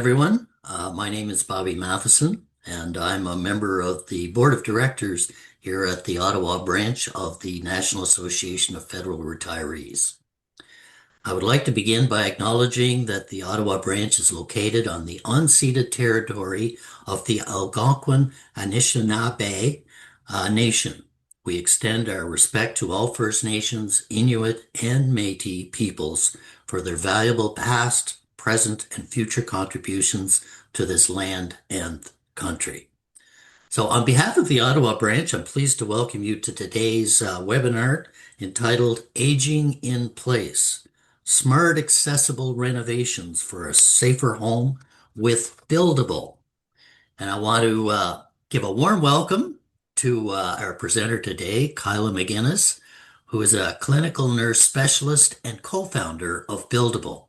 Everyone. My name is Bobby Matheson, and I'm a member of the Board of Directors here at the Ottawa branch of the National Association of Federal Retirees. I would like to begin by acknowledging that the Ottawa branch is located on the unceded territory of the Algonquin Anishinaabe Nation. We extend our respect to all First Nations, Inuit, and Métis peoples for their valuable past, present, and future contributions to this land and country. So, on behalf of the Ottawa branch, I'm pleased to welcome you to today's webinar entitled Aging in Place: Smart Accessible Renovations for a Safer Home with BuildAble. And I want to give a warm welcome to our presenter today, Kyla MacGinnis, who is a clinical nurse specialist and co-founder of BuildAble.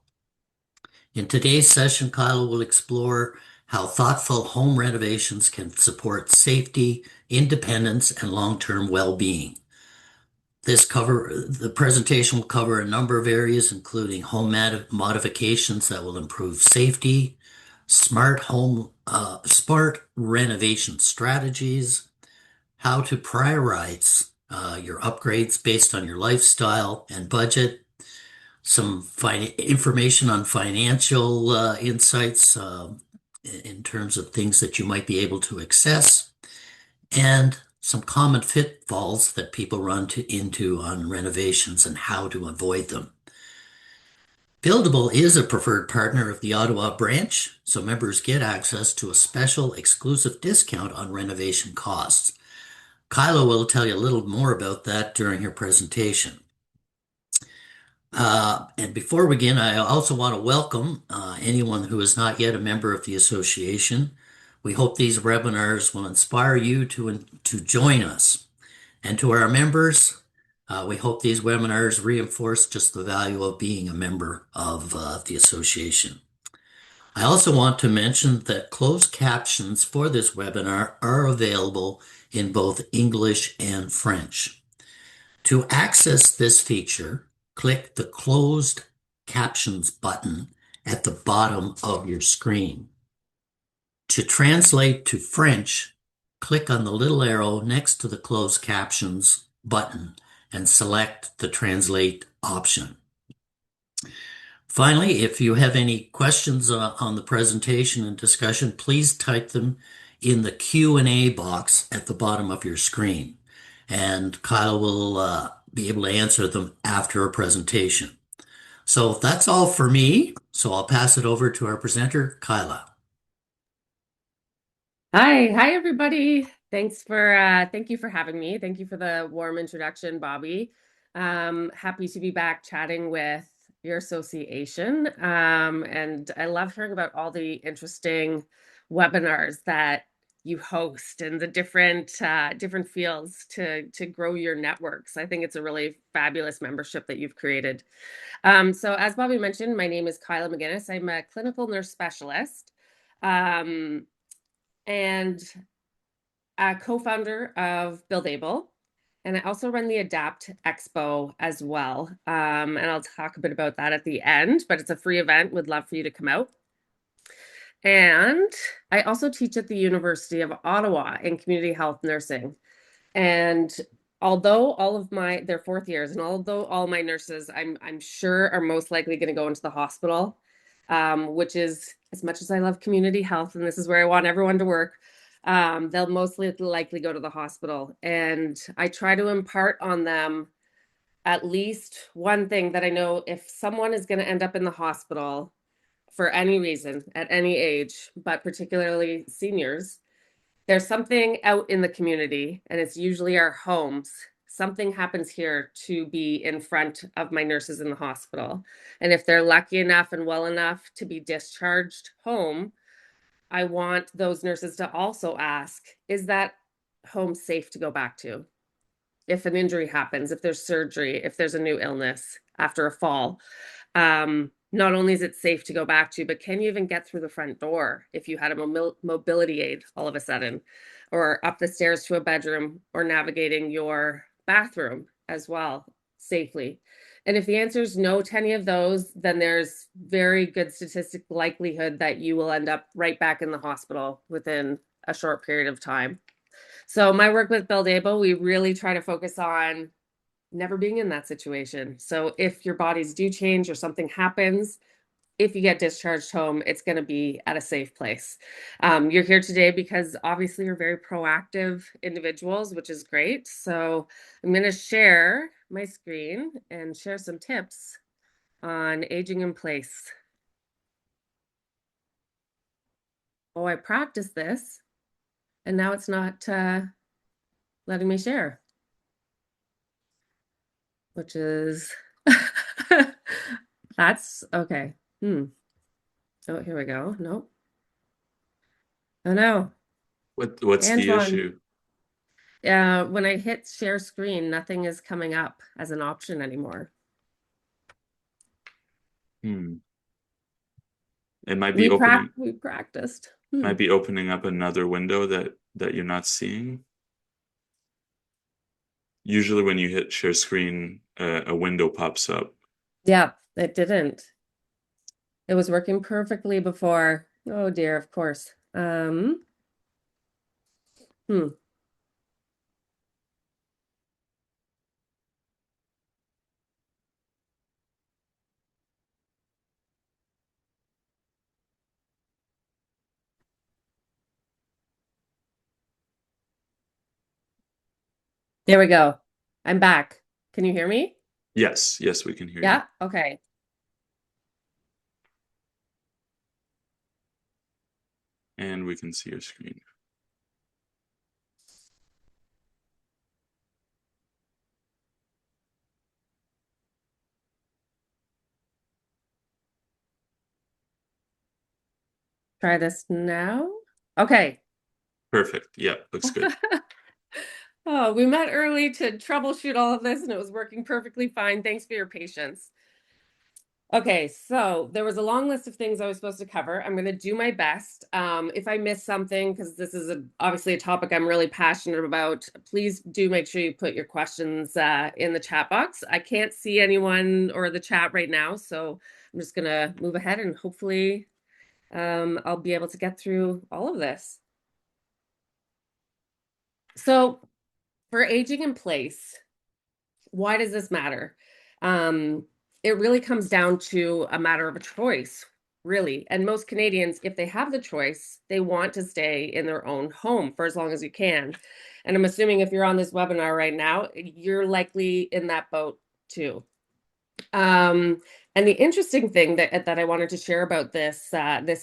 In today's session, Kyla will explore how thoughtful home renovations can support safety, independence, and long-term well-being. The presentation will cover a number of areas, including home modifications that will improve safety, smart renovation strategies, how to prioritize your upgrades based on your lifestyle and budget, some information on financial insights in terms of things that you might be able to access, and some common pitfalls that people into on renovations and how to avoid them. BuildAble is a preferred partner of the Ottawa branch, so members get access to a special exclusive discount on renovation costs. Kyla will tell you a little more about that during her presentation. And before we begin, I also want to welcome anyone who is not yet a member of the association. We hope these webinars will inspire you to join us. And to our members, we hope these webinars reinforce just the value of being a member of the association. I also want to mention that closed captions for this webinar are available in both English and French. To access this feature, click the Closed Captions button at the bottom of your screen. To translate to French, click on the little arrow next to the Closed Captions button and select the Translate option. Finally, if you have any questions on the presentation and discussion, please type them in the Q&A box at the bottom of your screen, and Kyle will be able to answer them after a presentation. So that's all for me. So I'll pass it over to our presenter, Kyla. Hi everybody. Thank you for having me. Thank you for the warm introduction, Bobby. Happy to be back chatting with your association. And I love hearing about all the interesting webinars that you host and the different fields to grow your networks. I think it's a really fabulous membership that you've created. So as Bobby mentioned, my name is Kyla MacGinnis. I'm a clinical nurse specialist. And a co-founder of BuildAble. And I also run the Adapt Expo as well. And I'll talk a bit about that at the end, but it's a free event. Would love for you to come out. And I also teach at the University of Ottawa in community health nursing. And although they're fourth years, and although all my nurses, I'm sure are most likely going to go into the hospital, which is, as much as I love community health, and this is where I want everyone to work, they'll mostly likely go to the hospital. And I try to impart on them at least one thing that I know: if someone is going to end up in the hospital for any reason at any age, but particularly seniors, there's something out in the community, and it's usually our homes. Something happens here to be in front of my nurses in the hospital. And if they're lucky enough and well enough to be discharged home, I want those nurses to also ask, is that home safe to go back to? If an injury happens, if there's surgery, if there's a new illness after a fall, not only is it safe to go back to, but can you even get through the front door if you had a mobility aid all of a sudden, or up the stairs to a bedroom, or navigating your bathroom as well safely? And if the answer is no to any of those, then there's very good statistic likelihood that you will end up right back in the hospital within a short period of time. So my work with BuildAble, we really try to focus on never being in that situation. So if your bodies do change or something happens, if you get discharged home, it's going to be at a safe place. You're here today because obviously you're very proactive individuals, which is great. So I'm going to share my screen and share some tips on aging in place. Oh, I practiced this and now it's not letting me share, which is that's okay. Oh, here we go. Nope. Oh no. What's the Antoine, issue? when I hit share screen, nothing is coming up as an option anymore. Hmm. It might be opening We practiced. might be opening up another window that you're not seeing. Usually when you hit share screen, a window pops up. Yeah, it didn't. It was working perfectly before. Oh dear, of course. Hmm. There we go. I'm back. Can you hear me? Yes, yes, we can hear you. Yeah. Okay. And we can see your screen. Try this now. Okay. Perfect. Yeah, looks good. Oh, we met early to troubleshoot all of this and it was working perfectly fine. Thanks for your patience. Okay, so there was a long list of things I was supposed to cover. I'm going to do my best. If I miss something, because this is obviously a topic I'm really passionate about, please do make sure you put your questions in the chat box. I can't see anyone or the chat right now, so I'm just going to move ahead and hopefully I'll be able to get through all of this. So, for aging in place, why does this matter? Um, it really comes down to a matter of a choice, really. And most Canadians, if they have the choice, they want to stay in their own home for as long as you can. And I'm assuming if you're on this webinar right now, you're likely in that boat too. And the interesting thing that I wanted to share about this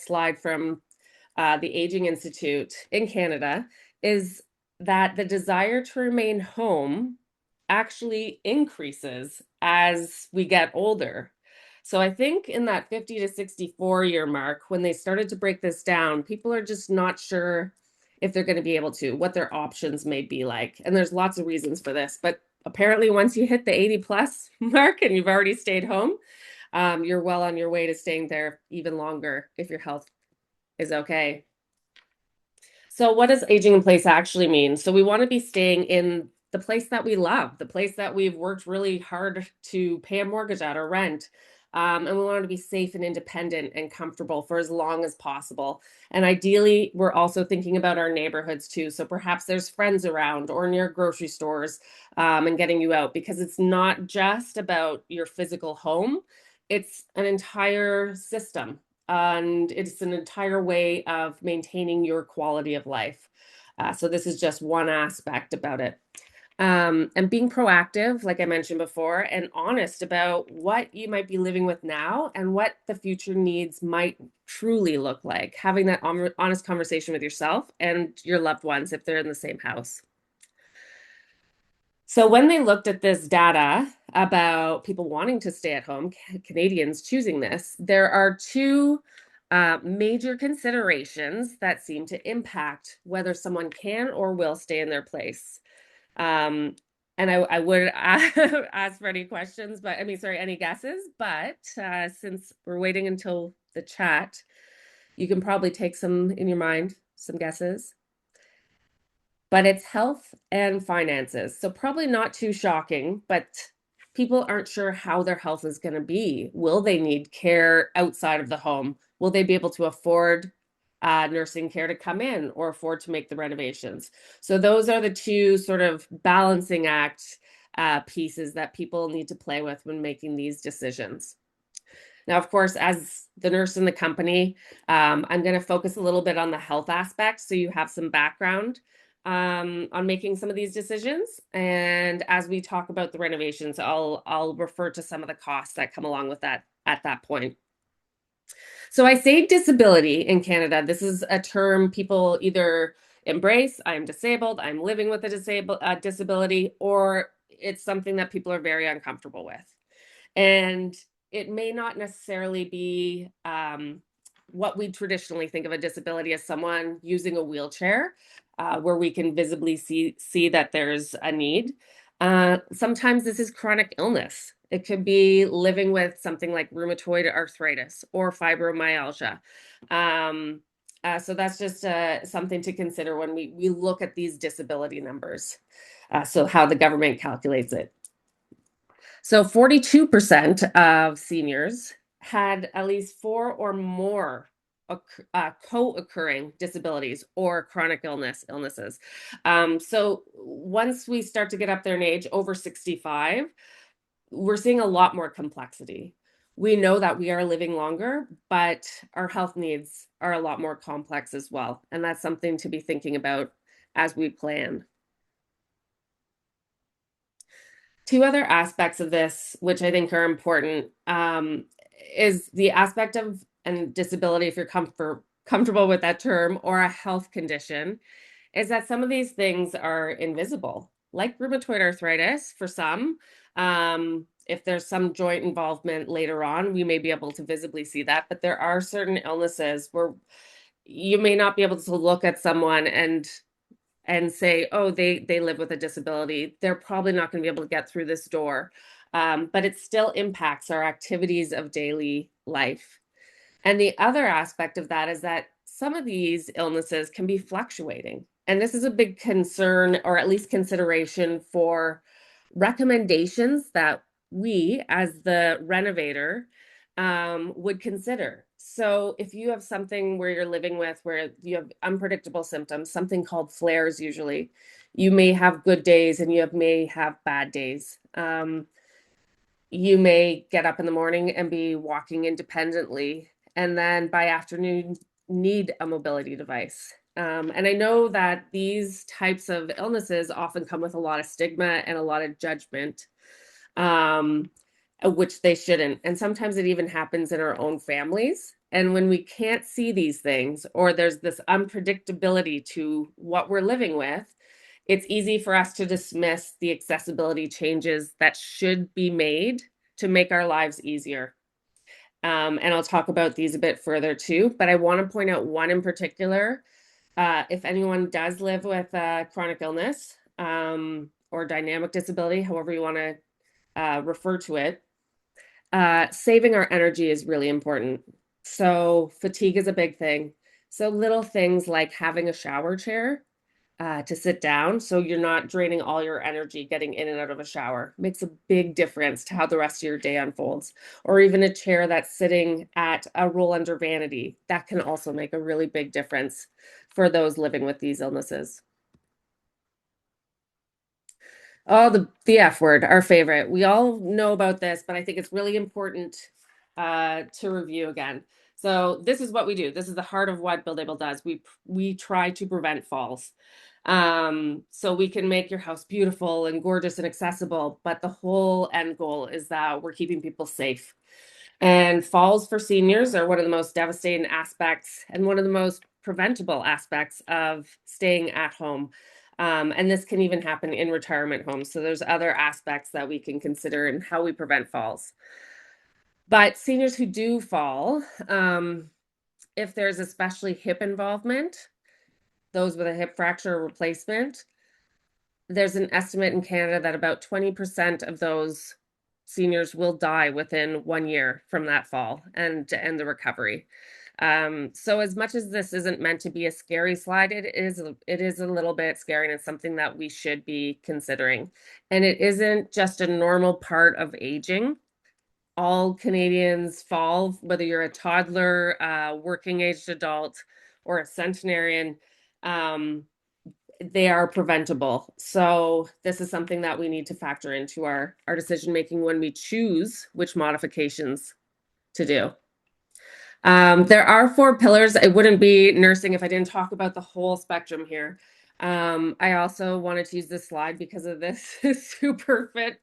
slide from the Aging Institute in Canada is that the desire to remain home actually increases as we get older. So I think in that 50 to 64 year mark, when they started to break this down, people are just not sure if they're going to be able to, what their options may be like. And there's lots of reasons for this, but apparently once you hit the 80 plus mark and you've already stayed home, you're well on your way to staying there even longer if your health is okay. So, what does aging in place actually mean? So, we want to be staying in the place that we love, the place that we've worked really hard to pay a mortgage at or rent. And we want to be safe and independent and comfortable for as long as possible. And ideally, we're also thinking about our neighborhoods too. So perhaps there's friends around or near grocery stores and getting you out because it's not just about your physical home, it's an entire system and it's an entire way of maintaining your quality of life. So this is just one aspect about it. And being proactive, like I mentioned before, and honest about what you might be living with now and what the future needs might truly look like. Having that honest conversation with yourself and your loved ones if they're in the same house. So when they looked at this data about people wanting to stay at home, Canadians choosing this, there are two major considerations that seem to impact whether someone can or will stay in their place. Um, and I would ask for any questions, but I mean, sorry, any guesses. But since we're waiting until the chat, you can probably take some in your mind, some guesses, but it's health and finances. So probably not too shocking, but people aren't sure how their health is going to be. Will they need care outside of the home? Will they be able to afford nursing care to come in or afford to make the renovations? So those are the two sort of balancing act pieces that people need to play with when making these decisions. Now, of course, as the nurse in the company, I'm going to focus a little bit on the health aspect so you have some background on making some of these decisions. And as we talk about the renovations, I'll refer to some of the costs that come along with that at that point. So I say disability in Canada. This is a term people either embrace, I'm disabled, I'm living with a disability, or it's something that people are very uncomfortable with. And it may not necessarily be what we traditionally think of a disability as someone using a wheelchair, where we can visibly see that there's a need. Sometimes this is chronic illness. It could be living with something like rheumatoid arthritis or fibromyalgia. So that's just something to consider when we look at these disability numbers. So how the government calculates it. So 42% of seniors had at least four or more co-occurring disabilities or chronic illnesses. So once we start to get up there in age, over 65, we're seeing a lot more complexity. We know that we are living longer, but our health needs are a lot more complex as well. And that's something to be thinking about as we plan. Two other aspects of this, which I think are important, is the aspect of and disability, if you're comfortable with that term, or a health condition, is that some of these things are invisible, like rheumatoid arthritis for some. If there's some joint involvement later on, we may be able to visibly see that, but there are certain illnesses where you may not be able to look at someone and say, oh, they live with a disability. They're probably not going to be able to get through this door. But it still impacts our activities of daily life. And the other aspect of that is that some of these illnesses can be fluctuating. And this is a big concern, or at least consideration, for recommendations that we, as the renovator, would consider. So if you have something where you're living with where you have unpredictable symptoms, something called flares usually, you may have good days and may have bad days. You may get up in the morning and be walking independently, and then by afternoon need a mobility device. And I know that these types of illnesses often come with a lot of stigma and a lot of judgment, which they shouldn't. And sometimes it even happens in our own families. And when we can't see these things, or there's this unpredictability to what we're living with, it's easy for us to dismiss the accessibility changes that should be made to make our lives easier. And I'll talk about these a bit further too, but I want to point out one in particular. If anyone does live with a chronic illness or dynamic disability, however you want to refer to it, saving our energy is really important. So fatigue is a big thing. So little things like having a shower chair to sit down so you're not draining all your energy getting in and out of a shower makes a big difference to how the rest of your day unfolds. Or even a chair that's sitting at a roll under vanity, that can also make a really big difference for those living with these illnesses. Oh, the F word, our favorite. We all know about this, but I think it's really important to review again. So this is what we do. This is the heart of what BuildAble does. We try to prevent falls. So we can make your house beautiful and gorgeous and accessible, but the whole end goal is that we're keeping people safe. And falls for seniors are one of the most devastating aspects and one of the most preventable aspects of staying at home. And this can even happen in retirement homes. So there's other aspects that we can consider in how we prevent falls. But seniors who do fall, if there's especially hip involvement, those with a hip fracture or replacement, there's an estimate in Canada that about 20% of those seniors will die within 1 year from that fall and the recovery. So as much as this isn't meant to be a scary slide, it is a little bit scary, and it's something that we should be considering. And it isn't just a normal part of aging. All Canadians fall, whether you're a toddler, working aged adult, or a centenarian. Um, they are preventable. So this is something that we need to factor into our decision making when we choose which modifications to do. There are four pillars. It wouldn't be nursing if I didn't talk about the whole spectrum here. I also wanted to use this slide because of this super fit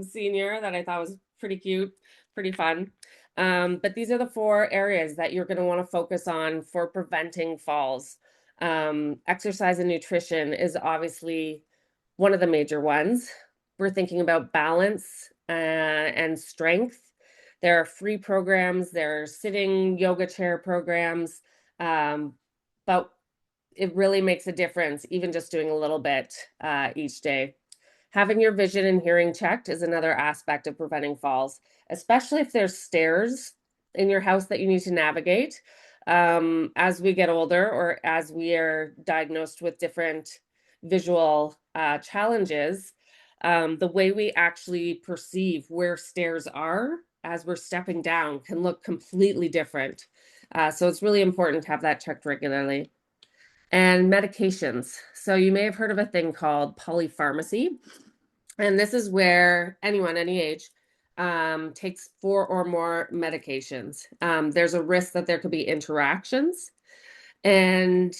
senior that I thought was pretty cute, pretty fun. But these are the four areas that you're going to want to focus on for preventing falls. Exercise and nutrition is obviously one of the major ones. We're thinking about balance and strength. There are free programs, there are sitting yoga chair programs, but it really makes a difference, even just doing a little bit each day. Having your vision and hearing checked is another aspect of preventing falls, especially if there's stairs in your house that you need to navigate. As we get older or as we are diagnosed with different visual challenges, the way we actually perceive where stairs are as we're stepping down can look completely different. So it's really important to have that checked regularly. And medications. So you may have heard of a thing called polypharmacy. And this is where anyone, any age, takes four or more medications. There's a risk that there could be interactions. And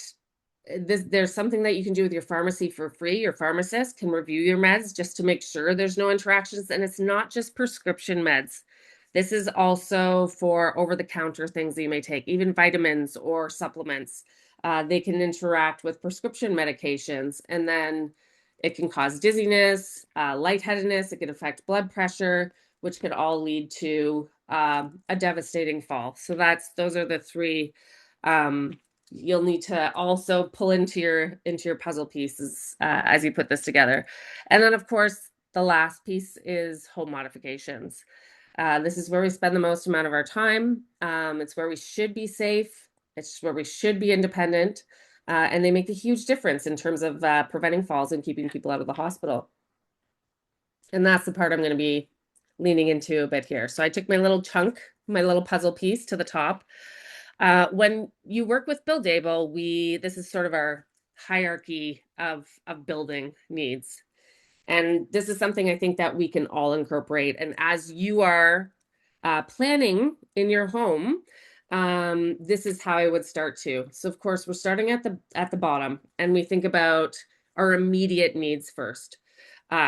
there's something that you can do with your pharmacy for free. Your pharmacist can review your meds just to make sure there's no interactions. And it's not just prescription meds. This is also for over-the-counter things that you may take, even vitamins or supplements. They can interact with prescription medications, and then it can cause dizziness, lightheadedness. It can affect blood pressure, which could all lead to a devastating fall. So those are the three you'll need to also pull into your puzzle pieces as you put this together. And then, of course, the last piece is home modifications. This is where we spend the most amount of our time. It's where we should be safe. It's where we should be independent. And they make a huge difference in terms of preventing falls and keeping people out of the hospital. And that's the part I'm going to be leaning into a bit here. So I took my little chunk, my little puzzle piece to the top. When you work with BuildAble, this is sort of our hierarchy of building needs. And this is something I think that we can all incorporate. And as you are planning in your home, this is how I would start too. So of course, we're starting at the bottom, and we think about our immediate needs first.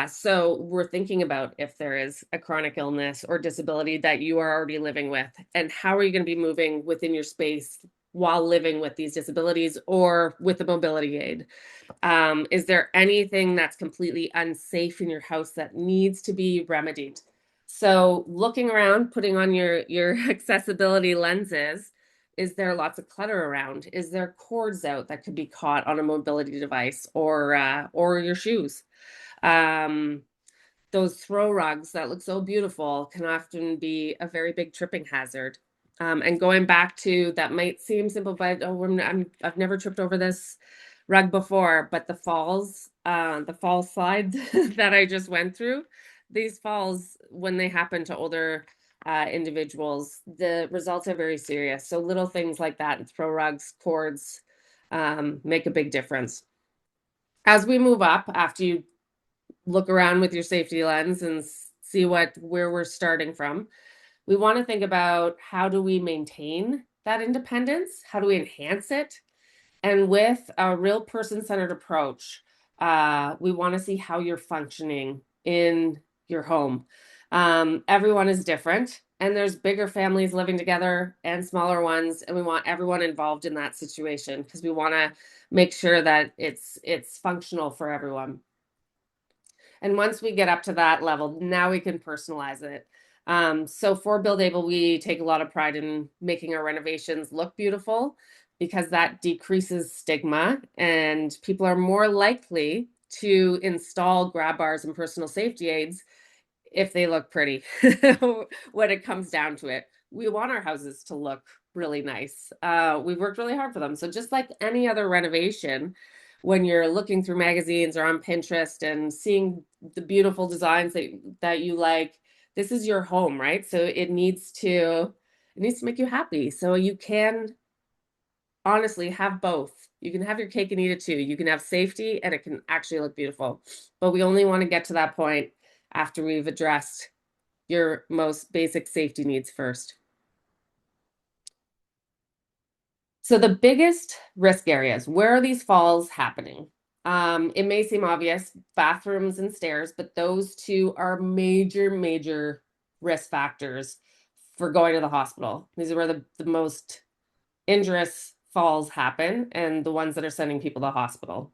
So we're thinking about if there is a chronic illness or disability that you are already living with, and how are you going to be moving within your space while living with these disabilities or with a mobility aid? Is there anything that's completely unsafe in your house that needs to be remedied? So looking around, putting on your accessibility lenses, is there lots of clutter around? Is there cords out that could be caught on a mobility device or your shoes? Um, those throw rugs that look so beautiful can often be a very big tripping hazard. And going back to that might seem simple, but I've never tripped over this rug before. But the fall slide that I just went through, these falls when they happen to older individuals, the results are very serious. So little things like that, throw rugs, cords, make a big difference. As we move up, after you look around with your safety lens and see where we're starting from, we want to think about how do we maintain that independence? How do we enhance it? And with a real person-centered approach, we want to see how you're functioning in your home. Everyone is different, and there's bigger families living together and smaller ones, and we want everyone involved in that situation because we want to make sure that it's functional for everyone. And once we get up to that level, now we can personalize it. So for BuildAble, we take a lot of pride in making our renovations look beautiful because that decreases stigma and people are more likely to install grab bars and personal safety aids if they look pretty when it comes down to it. We want our houses to look really nice. We've worked really hard for them. So just like any other renovation, when you're looking through magazines or on Pinterest and seeing the beautiful designs that you like, this is your home, right? So it needs to make you happy. So you can honestly have both. You can have your cake and eat it too. You can have safety and it can actually look beautiful. But we only want to get to that point after we've addressed your most basic safety needs first. So the biggest risk areas, where are these falls happening? It may seem obvious, bathrooms and stairs, but those two are major, major risk factors for going to the hospital. These are where the most injurious falls happen and the ones that are sending people to the hospital.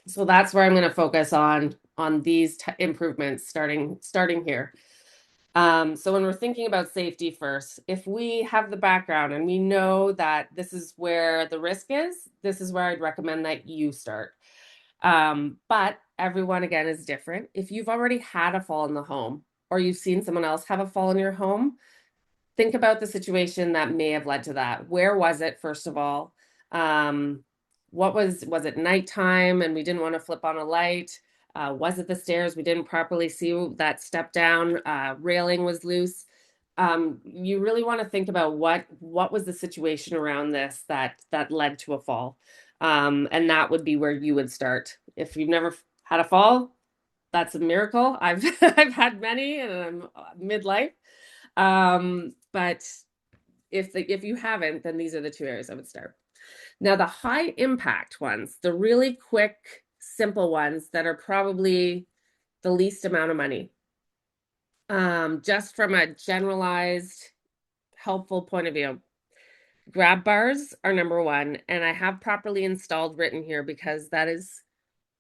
So that's where I'm going to focus on these improvements starting here. So when we're thinking about safety first, if we have the background and we know that this is where the risk is, this is where I'd recommend that you start. But everyone again is different. If you've already had a fall in the home or you've seen someone else have a fall in your home, think about the situation that may have led to that. Where was it, first of all? What was it nighttime and we didn't want to flip on a light? Was it the stairs? We didn't properly see that step down, railing was loose. You really want to think about what was the situation around this that led to a fall. And that would be where you would start. If you've never had a fall, that's a miracle. I've I've had many and I'm midlife. But if you haven't, then these are the two areas I would start. Now, the high impact ones, the really quick, simple ones that are probably the least amount of money. Just from a generalized, helpful point of view, grab bars are number one, and I have properly installed written here because that is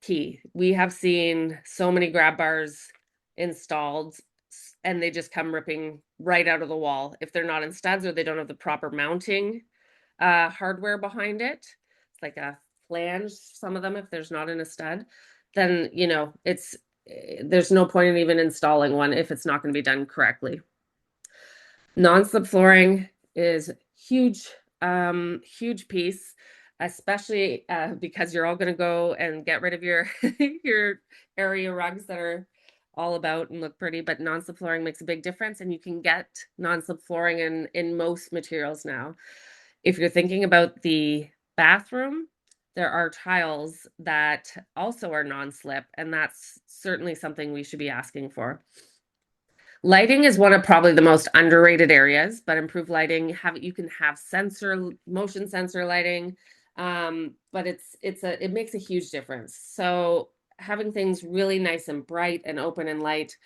key. We have seen so many grab bars installed and they just come ripping right out of the wall if they're not in studs or they don't have the proper mounting hardware behind it. It's like a flange, some of them, if there's not in a stud, then there's no point in even installing one if it's not going to be done correctly. Non-slip flooring is huge, huge piece, especially because you're all going to go and get rid of your your area rugs that are all about and look pretty, but non-slip flooring makes a big difference, and you can get non-slip flooring in most materials now. If you're thinking about the bathroom, there are tiles that also are non-slip, and that's certainly something we should be asking for. Lighting is one of probably the most underrated areas, but improved lighting, you can have motion sensor lighting, but it makes a huge difference. So having things really nice and bright and open and light,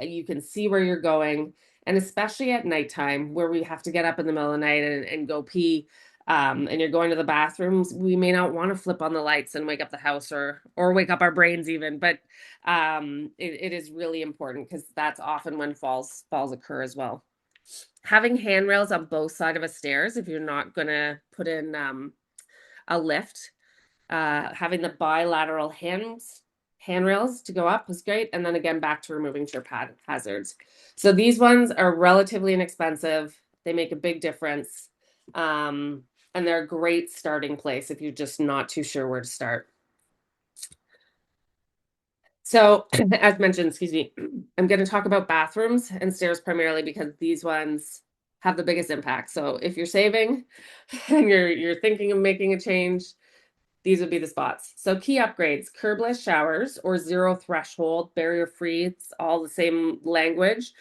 you can see where you're going, and especially at nighttime where we have to get up in the middle of the night and go pee, and you're going to the bathrooms, we may not want to flip on the lights and wake up the house or wake up our brains even, but it is really important because that's often when falls occur as well. Having handrails on both sides of a stairs, if you're not going to put in a lift, having the bilateral handrails to go up was great. And then again, back to removing trip hazards. So these ones are relatively inexpensive. They make a big difference. And they're a great starting place if you're just not too sure where to start. So as mentioned, excuse me, I'm going to talk about bathrooms and stairs primarily because these ones have the biggest impact. So if you're saving and you're thinking of making a change, these would be the spots. So key upgrades, curbless showers or zero threshold, barrier free, it's all the same language.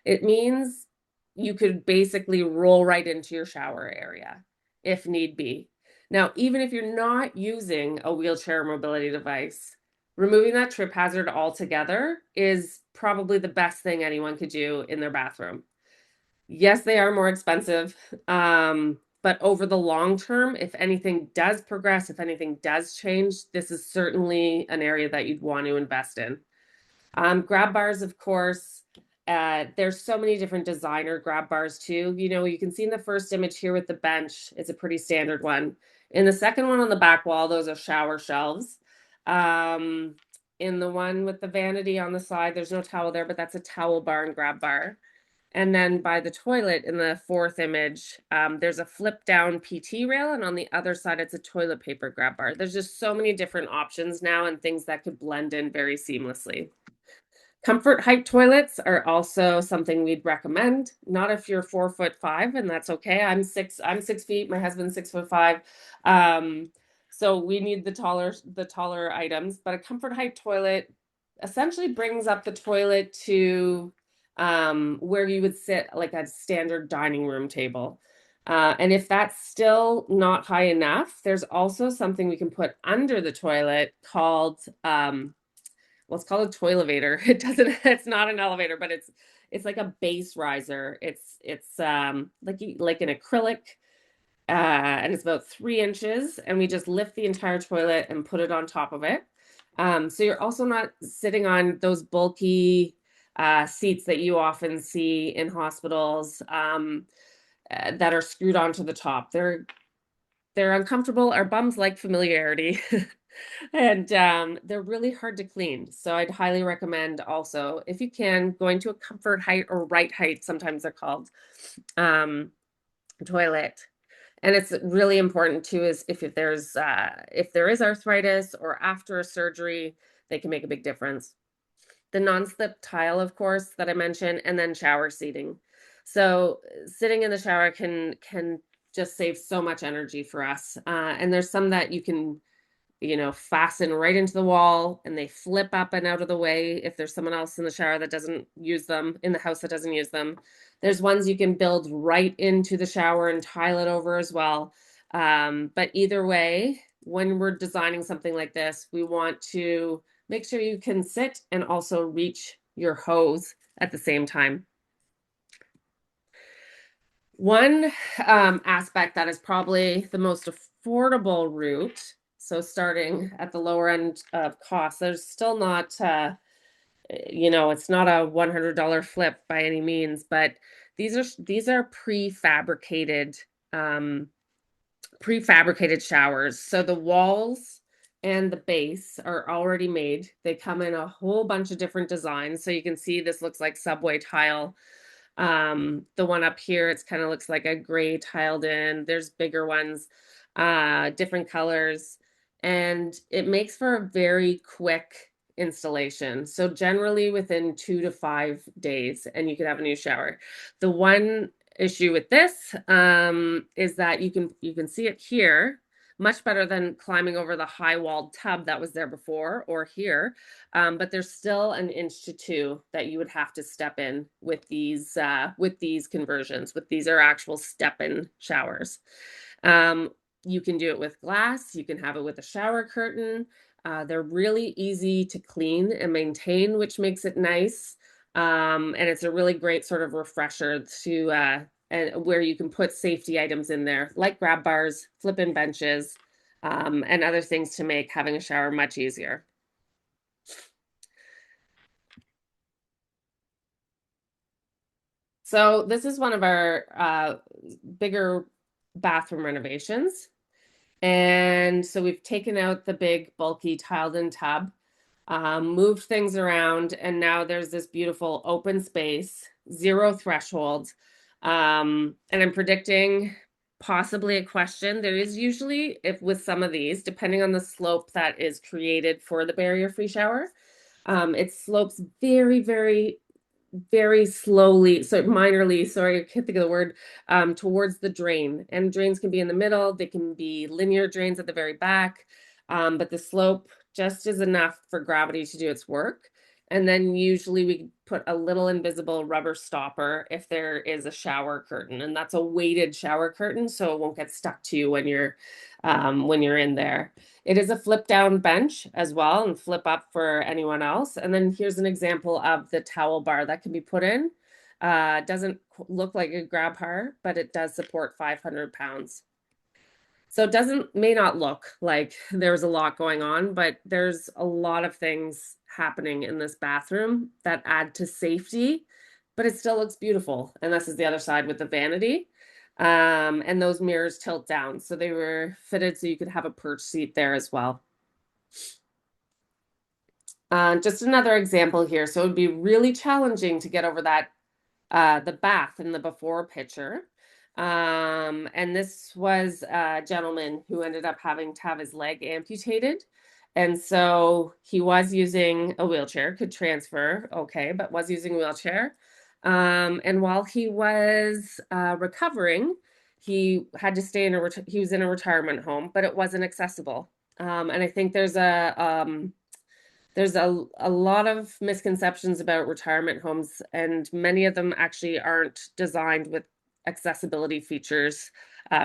It means you could basically roll right into your shower area if need be. Now, even if you're not using a wheelchair mobility device, removing that trip hazard altogether is probably the best thing anyone could do in their bathroom. Yes, they are more expensive, but over the long term, if anything does progress, if anything does change, this is certainly an area that you'd want to invest in. Grab bars, of course, there's so many different designer grab bars too. You can see in the first image here with the bench, it's a pretty standard one. In the second one on the back wall, those are shower shelves. In the one with the vanity on the side, there's no towel there, but that's a towel bar and grab bar. And then by the toilet in the fourth image, there's a flip down PT rail, and on the other side, it's a toilet paper grab bar. There's just so many different options now and things that could blend in very seamlessly. Comfort height toilets are also something we'd recommend. Not if you're 4'5", and that's okay. I'm 6 feet. My husband's 6'5". Um, so we need the taller items, but a comfort height toilet essentially brings up the toilet to where you would sit like a standard dining room table. And if that's still not high enough, there's also something we can put under the toilet called well, it's called a toilevator. It's not an elevator, but it's like a base riser. It's like an acrylic, and it's about 3 inches, and we just lift the entire toilet and put it on top of it. So you're also not sitting on those bulky seats that you often see in hospitals, that are screwed onto the top. They're uncomfortable. Our bums like familiarity. And they're really hard to clean. So I'd highly recommend also, if you can, going to a comfort height or right height, sometimes they're called, um, toilet. And it's really important too, is if there is arthritis or after a surgery, they can make a big difference. The non-slip tile, of course, that I mentioned, and then shower seating. So sitting in the shower can just save so much energy for us. And there's some that you can fasten right into the wall and they flip up and out of the way if there's someone else in the shower that doesn't use them, in the house that doesn't use them. There's ones you can build right into the shower and tile it over as well. But either way, when we're designing something like this, we want to make sure you can sit and also reach your hose at the same time. One aspect that is probably the most affordable route, so starting at the lower end of cost, there's still not, it's not a $100 flip by any means, but these are um, prefabricated showers. So the walls and the base are already made. They come in a whole bunch of different designs. So you can see this looks like subway tile. The one up here, it's kind of looks like a gray tiled in. There's bigger ones, different colors, and it makes for a very quick installation. So generally within 2 to 5 days, and you could have a new shower. The one issue with this is that you can see it here much better than climbing over the high walled tub that was there before or here. But there's still an inch to two that you would have to step in with these conversions. With these are actual step-in showers. You can do it with glass. You can have it with a shower curtain. They're really easy to clean and maintain, which makes it nice. And it's a really great sort of refresher to and where you can put safety items in there, like grab bars, flip-in benches, and other things to make having a shower much easier. So this is one of our bigger bathroom renovations. And so we've taken out the big bulky tiled in tub, moved things around, and now there's this beautiful open space, zero threshold. And I'm predicting possibly a question. There is usually, if with some of these, depending on the slope that is created for the barrier-free shower, it slopes very, very very slowly, so minorly, sorry, I can't think of the word, towards the drain. And drains can be in the middle, they can be linear drains at the very back, but the slope just is enough for gravity to do its work. And then usually we put a little invisible rubber stopper if there is a shower curtain, and that's a weighted shower curtain, so it won't get stuck to you when you're in there. It is a flip down bench as well and flip up for anyone else. And then here's an example of the towel bar that can be put in. Doesn't look like a grab bar, but it does support 500 pounds. So it may not look like there's a lot going on, but there's a lot of things happening in this bathroom that add to safety, but it still looks beautiful. And this is the other side with the vanity. And those mirrors tilt down. So they were fitted so you could have a perch seat there as well. Just another example here. So it would be really challenging to get over that the bath in the before picture. And this was a gentleman who ended up having to have his leg amputated. And so he was using a wheelchair, could transfer, okay, but was using a wheelchair. And while he was recovering, he had to stay in he was in a retirement home, but it wasn't accessible. And I think there's a lot of misconceptions about retirement homes, and many of them actually aren't designed with accessibility features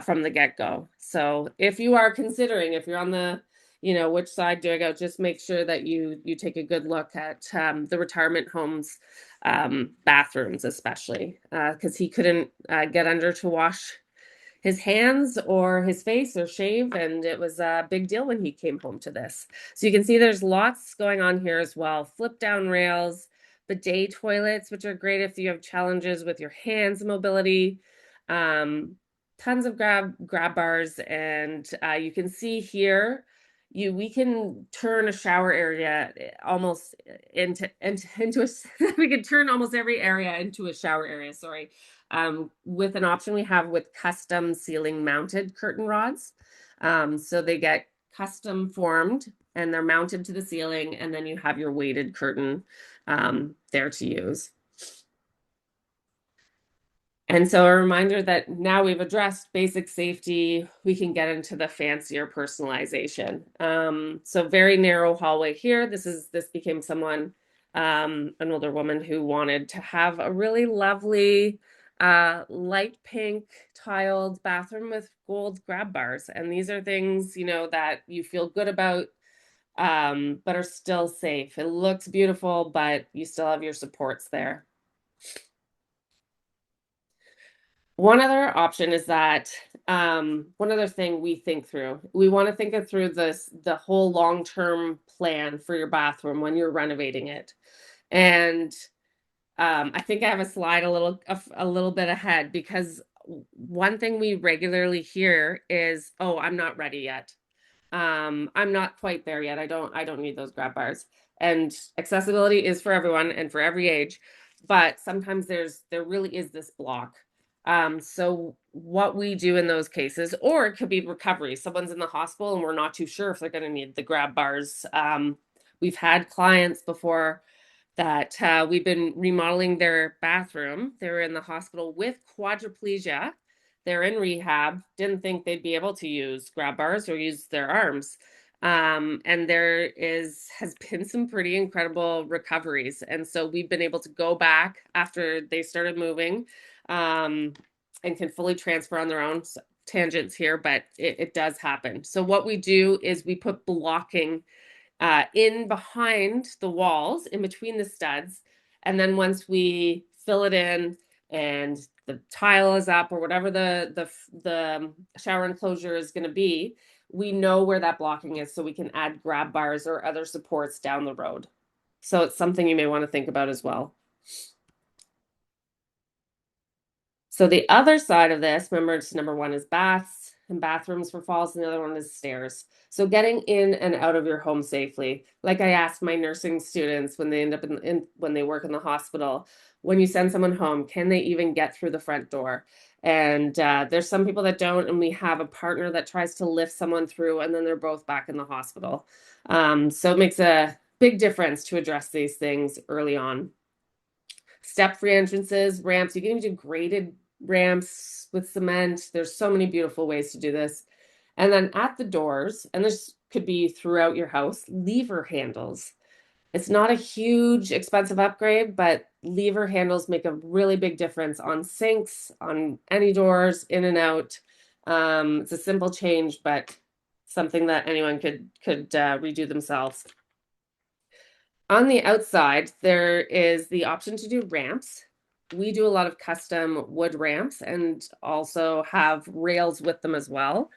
from the get-go. So if you are considering, if you're on the, which side do I go, just make sure that you take a good look at the retirement homes bathrooms, especially because he couldn't get under to wash his hands or his face or shave, and it was a big deal when he came home to this. So you can see there's lots going on here as well. Flip down rails, bidet toilets, which are great if you have challenges with your hands mobility. Um, Tons of grab bars, and you can see here we can turn a shower area almost into a we can turn almost every area into a shower area, sorry, with an option we have with custom ceiling mounted curtain rods. So they get custom formed and they're mounted to the ceiling, and then you have your weighted curtain there to use. And so a reminder that now we've addressed basic safety, we can get into the fancier personalization. So very narrow hallway here. This became someone, an older woman who wanted to have a really lovely light pink tiled bathroom with gold grab bars. And these are things, that you feel good about, but are still safe. It looks beautiful, but you still have your supports there. One other option is that one other thing we think through. We want to think it through the whole long-term plan for your bathroom when you're renovating it. And I think I have a slide a little bit ahead, because one thing we regularly hear is, "Oh, I'm not ready yet. I'm not quite there yet. I don't need those grab bars." And accessibility is for everyone and for every age, but sometimes there really is this block. So what we do in those cases, or it could be recovery. Someone's in the hospital and we're not too sure if they're going to need the grab bars. We've had clients before that we've been remodeling their bathroom. They're in the hospital with quadriplegia. They're in rehab, didn't think they'd be able to use grab bars or use their arms. And has been some pretty incredible recoveries. And so we've been able to go back after they started moving, and can fully transfer on their own. Tangents here, but it does happen. So what we do is we put blocking in behind the walls, in between the studs. And then once we fill it in and the tile is up, or whatever the shower enclosure is going to be, we know where that blocking is, so we can add grab bars or other supports down the road. So it's something you may want to think about as well. So the other side of this, remember, it's number one is baths and bathrooms for falls, and the other one is stairs. So getting in and out of your home safely. Like I asked my nursing students when they end up when they work in the hospital, when you send someone home, can they even get through the front door? And there's some people that don't, and we have a partner that tries to lift someone through, and then they're both back in the hospital. So it makes a big difference to address these things early on. Step-free entrances, ramps. You can even do graded ramps with cement. There's so many beautiful ways to do this. And then at the doors, and this could be throughout your house, lever handles. It's not a huge expensive upgrade, but lever handles make a really big difference on sinks, on any doors, in and out. It's a simple change, but something that anyone could redo themselves. On the outside, there is the option to do ramps. We do a lot of custom wood ramps and also have rails with them as well.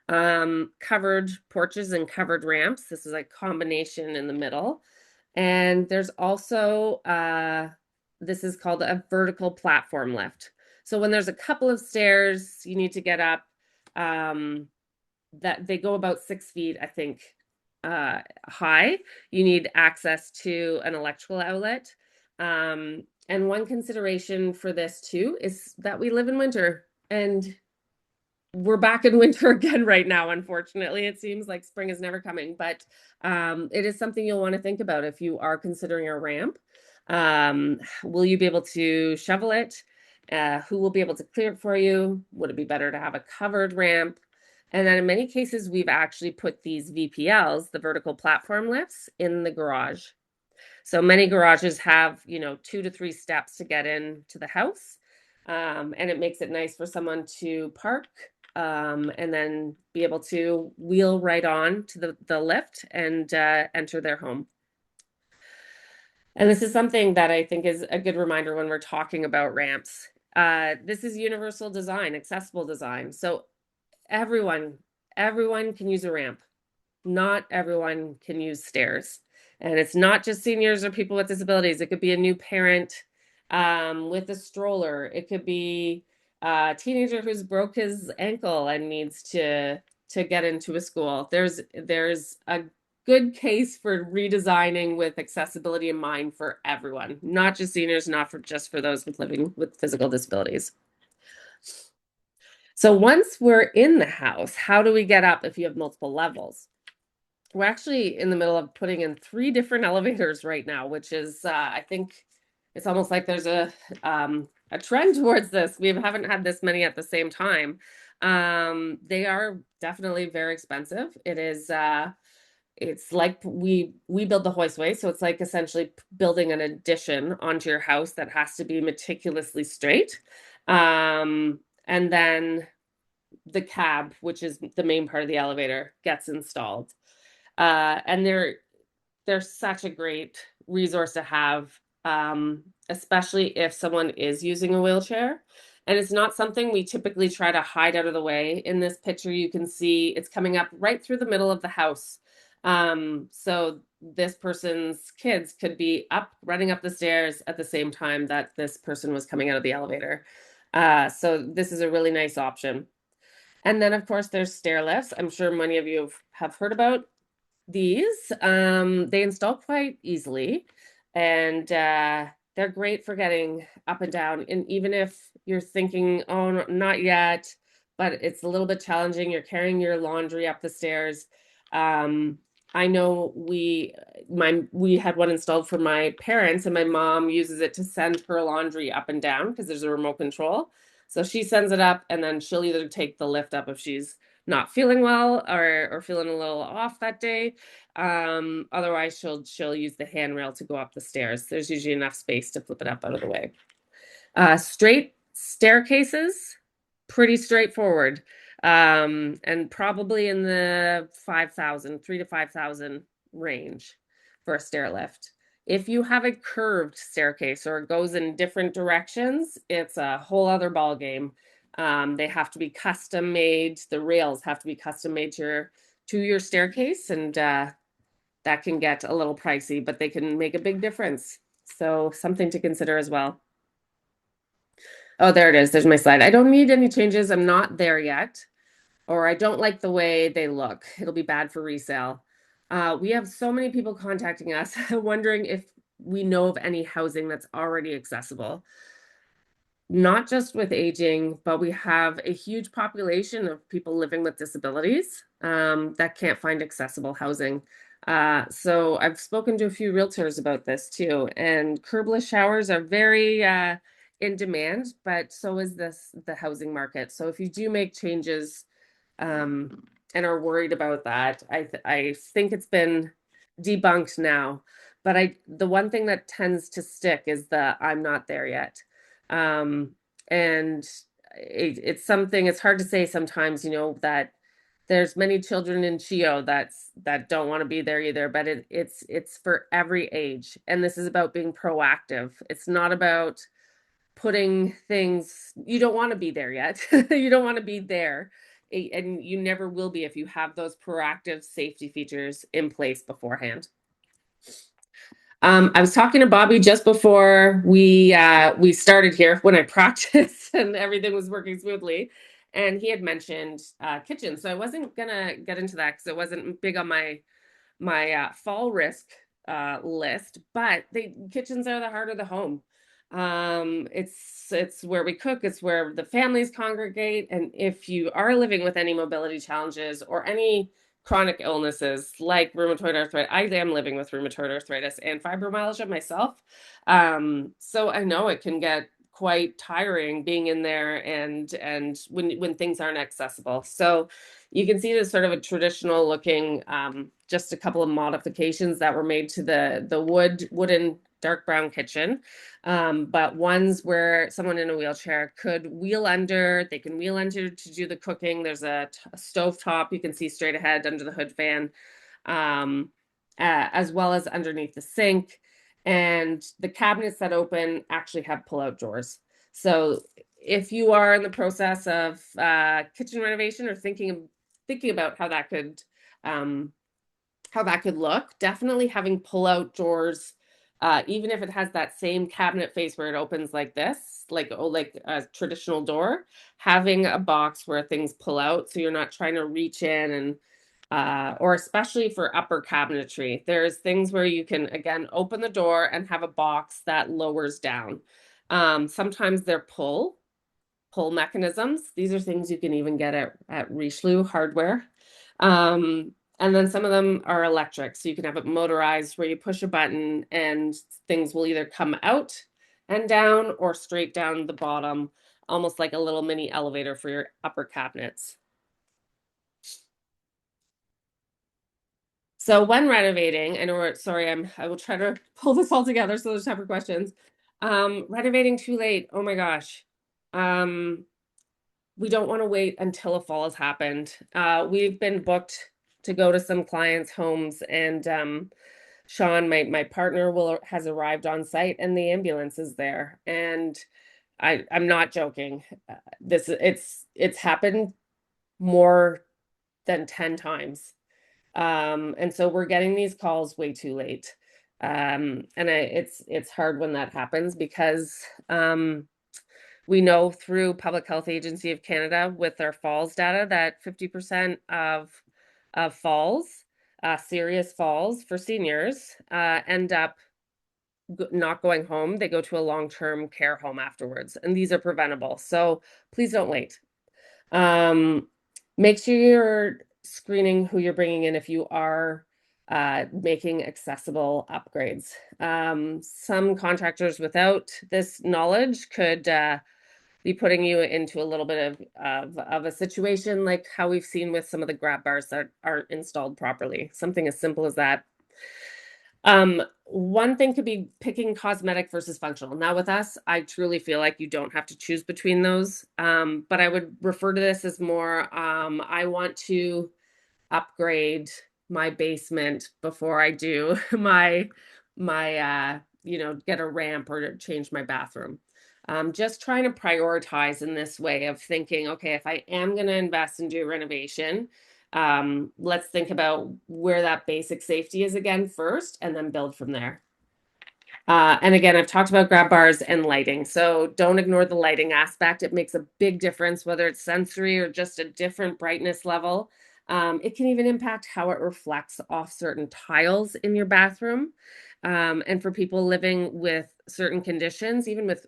Covered porches and covered ramps. This is a combination in the middle. And there's also, this is called a vertical platform lift. So when there's a couple of stairs you need to get up, that they go about 6 feet, I think, high. You need access to an electrical outlet. And one consideration for this too is that we live in winter and we're back in winter again right now. Unfortunately, it seems like spring is never coming, but it is something you'll want to think about if you are considering a ramp. Will you be able to shovel it? Who will be able to clear it for you? Would it be better to have a covered ramp? And then in many cases, we've actually put these VPLs, the vertical platform lifts, in the garage. So many garages have, 2 to 3 steps to get into the house. And it makes it nice for someone to park and then be able to wheel right on to the lift and enter their home. And this is something that I think is a good reminder when we're talking about ramps. This is universal design, accessible design. So everyone, everyone can use a ramp. Not everyone can use stairs. And it's not just seniors or people with disabilities. It could be a new parent with a stroller. It could be a teenager who's broke his ankle and needs to get into a school. There's a good case for redesigning with accessibility in mind for everyone, not just seniors, not for just for those with living with physical disabilities. So once we're in the house, how do we get up if you have multiple levels? We're actually in the middle of putting in 3 different elevators right now, which is, I think it's almost like there's a trend towards this. We haven't had this many at the same time. They are definitely very expensive. It's like we build the hoistway, so it's like essentially building an addition onto your house that has to be meticulously straight. And then the cab, which is the main part of the elevator, gets installed. And they're such a great resource to have, especially if someone is using a wheelchair. And it's not something we typically try to hide out of the way. In this picture, you can see it's coming up right through the middle of the house. So this person's kids could be up, running up the stairs at the same time that this person was coming out of the elevator. So this is a really nice option. And then, of course, there's stair lifts. I'm sure many of you have heard about these. They install quite easily, and they're great for getting up and down. And even if you're thinking, oh, not yet, but it's a little bit challenging, you're carrying your laundry up the stairs. I know we had one installed for my parents, and my mom uses it to send her laundry up and down because there's a remote control. So she sends it up, and then she'll either take the lift up if she's not feeling well or feeling a little off that day. Otherwise she'll use the handrail to go up the stairs. There's usually enough space to flip it up out of the way. Straight staircases, pretty straightforward. And probably in the 5,000, 3 to 5,000 range for a stair lift. If you have a curved staircase or it goes in different directions, it's a whole other ball game. They have to be custom made. The rails have to be custom made to your staircase, and that can get a little pricey, but they can make a big difference. So something to consider as well. Oh, there it is. There's my slide. I don't need any changes. I'm not there yet, or I don't like the way they look. It'll be bad for resale. We have so many people contacting us wondering if we know of any housing that's already accessible. Not just with aging, but we have a huge population of people living with disabilities that can't find accessible housing. So I've spoken to a few realtors about this too, and curbless showers are very in demand, but so is the housing market. So if you do make changes and are worried about that, I think it's been debunked now. But the one thing that tends to stick is the I'm not there yet. And it's something, it's hard to say sometimes, that there's many children in CHIO that don't want to be there either, but it's for every age. And this is about being proactive. It's not about putting things, you don't want to be there yet. You don't want to be there. And you never will be if you have those proactive safety features in place beforehand. I was talking to Bobby just before we started here when I practiced and everything was working smoothly, and he had mentioned kitchen. So I wasn't gonna get into that because it wasn't big on my fall risk list. But the kitchens are the heart of the home. It's where we cook, it's where the families congregate. And if you are living with any mobility challenges or any chronic illnesses like rheumatoid arthritis, I am living with rheumatoid arthritis and fibromyalgia myself. So I know it can get quite tiring being in there and when things aren't accessible. So you can see this sort of a traditional looking, just a couple of modifications that were made to the wooden dark brown kitchen. But ones where someone in a wheelchair could wheel under, they can wheel under to do the cooking. There's a stove top you can see straight ahead under the hood fan, um, as well as underneath the sink. And the cabinets that open actually have pull-out drawers. So if you are in the process of kitchen renovation or thinking about um, how that could look. Definitely having pull-out drawers, even if it has that same cabinet face where it opens like this, like a traditional door, having a box where things pull out so you're not trying to reach in and or especially for upper cabinetry. There's things where you can again open the door and have a box that lowers down. Sometimes they're pull mechanisms. These are things you can even get at Richelieu hardware. And then some of them are electric. So you can have it motorized where you push a button and things will either come out and down or straight down the bottom, almost like a little mini elevator for your upper cabinets. So when renovating, I know sorry, I will try to pull this all together so there's time for questions. Renovating too late. Oh my gosh. Um, we don't want to wait until a fall has happened. We've been booked to go to some clients' homes, and Sean, my partner, will has arrived on site, and the ambulance is there. And I'm not joking. This it's happened more than 10 times. And so we're getting these calls way too late. It's hard when that happens because we know through Public Health Agency of Canada with their falls data that 50% of falls, serious falls for seniors, end up not going home. They go to a long-term care home afterwards, and these are preventable. So please don't wait. Um, Make sure you're screening who you're bringing in if you are making accessible upgrades. Some contractors without this knowledge could be putting you into a little bit of a situation like how we've seen with some of the grab bars that aren't installed properly. Something as simple as that. One thing could be picking cosmetic versus functional. Now, with us, I truly feel like you don't have to choose between those. But I would refer to this as more, I want to upgrade my basement before I do my get a ramp or change my bathroom. Just trying to prioritize in this way of thinking, okay, if I am going to invest and do renovation, let's think about where that basic safety is again first, and then build from there. And again, I've talked about grab bars and lighting. So don't ignore the lighting aspect. It makes a big difference, whether it's sensory or just a different brightness level. It can even impact how it reflects off certain tiles in your bathroom. And for people living with certain conditions, even with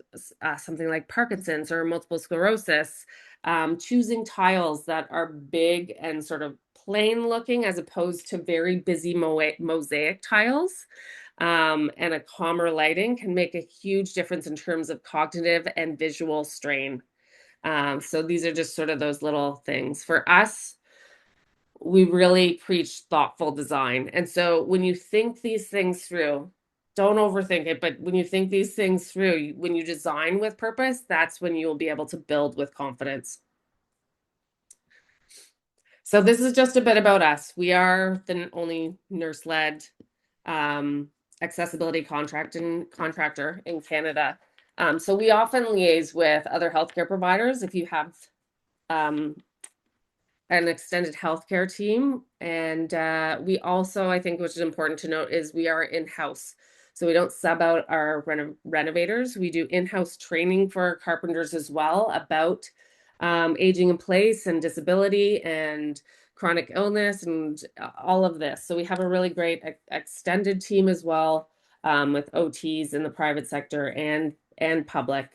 something like Parkinson's or multiple sclerosis, choosing tiles that are big and sort of plain looking as opposed to very busy mosaic tiles and a calmer lighting can make a huge difference in terms of cognitive and visual strain. So these are just sort of those little things. For us, we really preach thoughtful design. And so when you think these things through, don't overthink it, but when you think these things through, when you design with purpose, that's when you'll be able to build with confidence. So this is just a bit about us. We are the only nurse-led um, accessibility contractor in Canada. So we often liaise with other healthcare providers if you have um, an extended healthcare team. And we also, I think, which is important to note, is we are in-house. So we don't sub out our renovators. We do in-house training for our carpenters as well about aging in place and disability and chronic illness and all of this. So we have a really great extended team as well with OTs in the private sector and and public.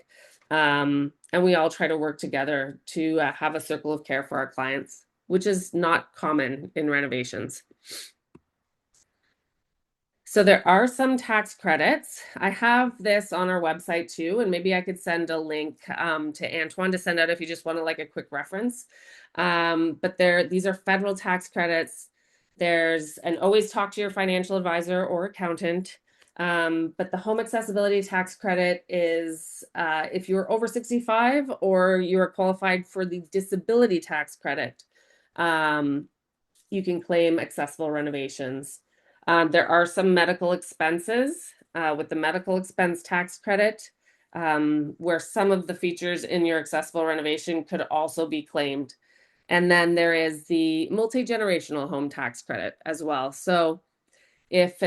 And we all try to work together to have a circle of care for our clients, which is not common in renovations. So there are some tax credits. I have this on our website too, and maybe I could send a link to Antoine to send out if you just want to like a quick reference. But these are federal tax credits. There's and always talk to your financial advisor or accountant. But the home accessibility tax credit is if you're over 65 or you're qualified for the disability tax credit. Um, you can claim accessible renovations. There are some medical expenses with the medical expense tax credit, where some of the features in your accessible renovation could also be claimed. And then there is the multi-generational home tax credit as well. So if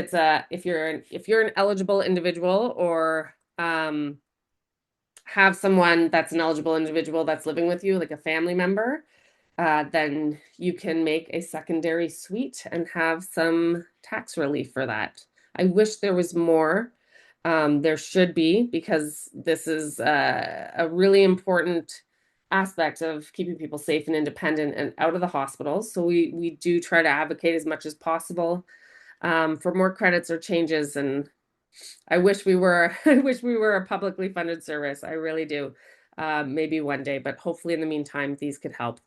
you're an eligible individual or have someone that's an eligible individual that's living with you, like a family member, then you can make a secondary suite and have some tax relief for that. I wish there was more. There should be because this is a really important aspect of keeping people safe and independent and out of the hospitals. So we do try to advocate as much as possible for more credits or changes. And I wish we were I wish we were a publicly funded service. I really do. Maybe one day, but hopefully in the meantime, these could help.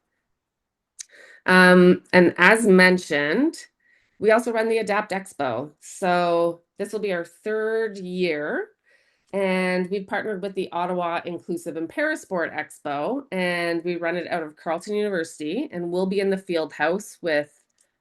And as mentioned, we also run the Adapt Expo. So this will be our third year. And we've partnered with the Ottawa Inclusive and Parasport Expo, and we run it out of Carleton University. And we'll be in the field house with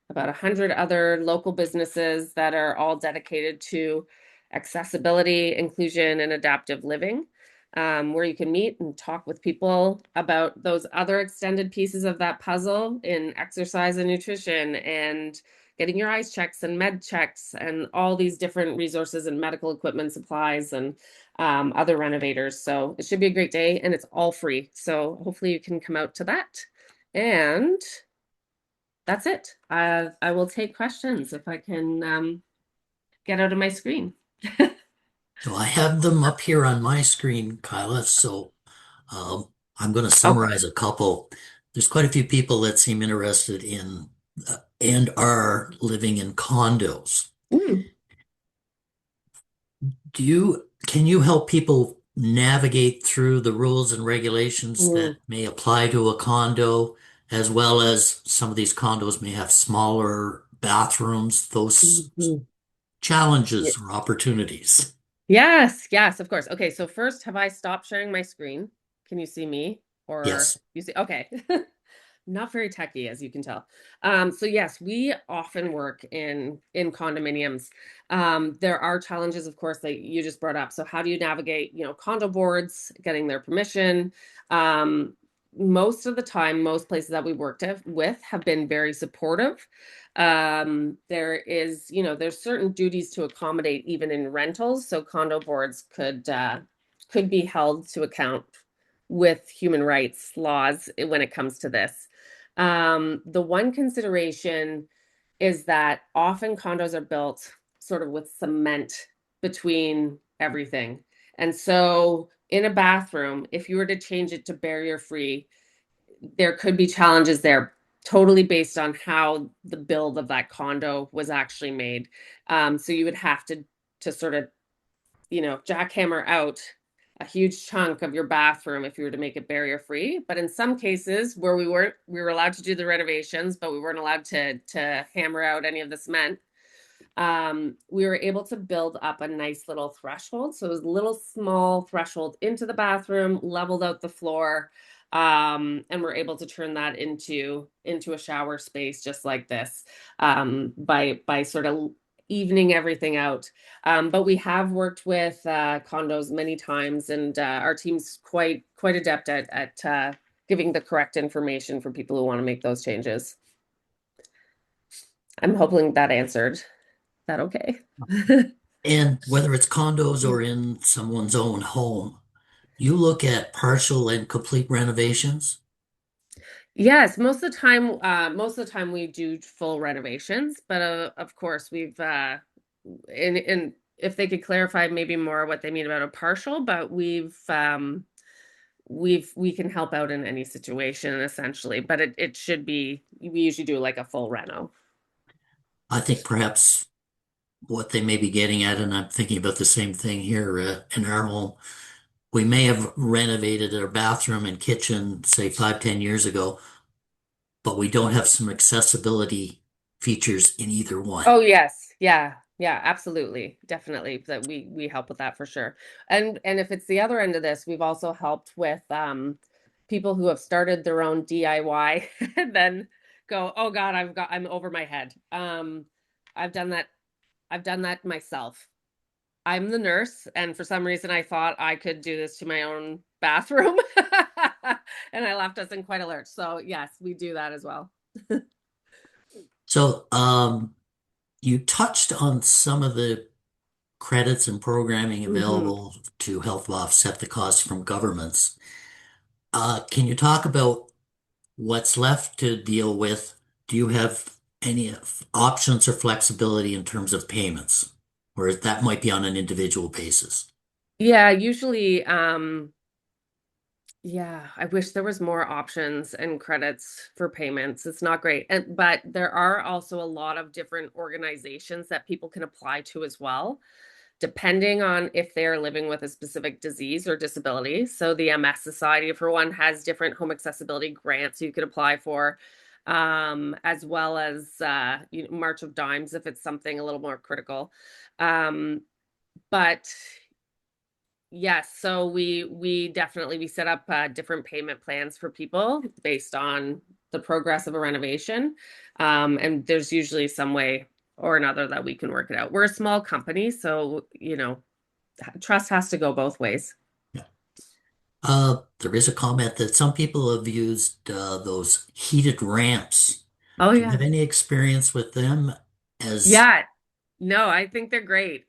about 100 other local businesses that are all dedicated to accessibility, inclusion, and adaptive living, where you can meet and talk with people about those other extended pieces of that puzzle in exercise and nutrition and getting your eyes checks and med checks and all these different resources and medical equipment supplies and other renovators. So it should be a great day and it's all free. So hopefully you can come out to that. And that's it. I will take questions if I can get out of my screen. So I have them up here on my screen, Kyla. So um, I'm going to Okay. summarize a couple. There's quite a few people that seem interested in and are living in condos. Mm, Can you help people navigate through the rules and regulations that mm, may apply to a condo, as well as some of these condos may have smaller bathrooms, those mhm. challenges or opportunities? Yes, yes, of course. Okay, so first, have I stopped sharing my screen? Can you see me or Yes. you see? Okay. Not very techy, as you can tell. So yes, we often work in condominiums. There are challenges, of course, that you just brought up. So how do you navigate, condo boards, getting their permission? Most of the time, most places that we with have been very supportive. There is, there's certain duties to accommodate even in rentals. So condo boards could be held to account with human rights laws when it comes to this. The one consideration is that often condos are built sort of with cement between everything. And so in a bathroom, if you were to change it to barrier free, there could be challenges there totally based on how the build of that condo was actually made. So you would have to sort of jackhammer out a huge chunk of your bathroom if you were to make it barrier free. But in some cases where we were allowed to do the renovations, but we weren't allowed to hammer out any of the cement. We were able to build up a nice little threshold. So it was a little small threshold into the bathroom, leveled out the floor, and we're able to turn that into a shower space just like this by sort of evening everything out. But we have worked with condos many times, and our team's quite adept at giving the correct information for people who want to make those changes. I'm hoping that answered that okay. And whether it's condos or in someone's own home, you look at partial and complete renovations. Yes, most of the time we do full renovations, but of course we've in if they could clarify maybe more what they mean about a partial, but we can help out in any situation essentially, but it should be, we usually do like a full reno. I think perhaps what they may be getting at, and I'm thinking about the same thing here in our home. We may have renovated our bathroom and kitchen, say 5, 10 years ago, but we don't have some accessibility features in either one. Oh yes, yeah, yeah, absolutely, definitely. That we help with that for sure. And if it's the other end of this, we've also helped with people who have started their own DIY and then go, oh God, I'm over my head. I've done that. I've done that myself. I'm the nurse, and for some reason I thought I could do this to my own bathroom. And I left us in quite a lurch. So yes, we do that as well. So, you touched on some of the credits and programming Hmm. available to help offset the costs from governments. Can you talk about what's left to deal with? Do you have any options or flexibility in terms of payments? Or that might be on an individual basis? Yeah, usually yeah, I wish there was more options and credits for payments. It's not great. But there are also a lot of different organizations that people can apply to as well, depending on if they're living with a specific disease or disability. So the MS Society, for one, has different home accessibility grants you could apply for, as well as March of Dimes if it's something a little more critical. Um, but yes, so we definitely we set up different payment plans for people based on the progress of a renovation. And there's usually some way or another that we can work it out. We're a small company, so trust has to go both ways. Yeah. There is a comment that some people have used those heated ramps. Oh Do you have yeah. any experience with them as Yeah, no, I think they're great.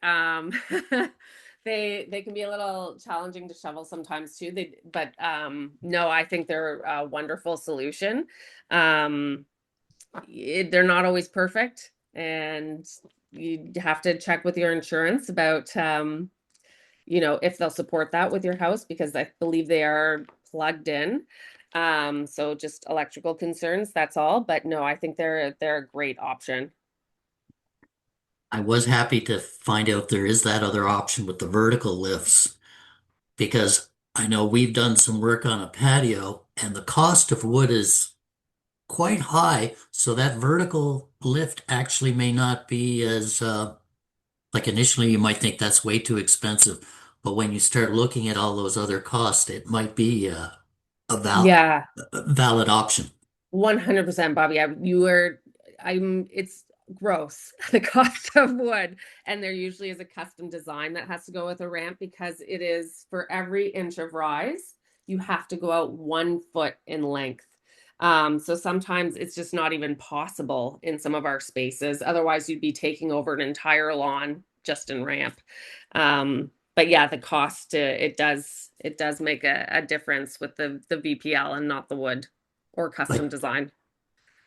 They can be a little challenging to shovel sometimes too. But no, I think they're a wonderful solution. Um, they're not always perfect, and you have to check with your insurance about if they'll support that with your house because I believe they are plugged in. So just electrical concerns, that's all. But no, I think they're a great option. I was happy to find out there is that other option with the vertical lifts because I know we've done some work on a patio and the cost of wood is quite high. So that vertical lift actually may not be as, like initially you might think that's way too expensive. But when you start looking at all those other costs, it might be Yeah. a valid option. 100% Bobby. It's gross, the cost of wood. And there usually is a custom design that has to go with a ramp because it is for every inch of rise, you have to go out 1 foot in length. So sometimes it's just not even possible in some of our spaces. Otherwise, you'd be taking over an entire lawn just in ramp. But yeah, the cost it does make a difference with the VPL and not the wood or custom But design.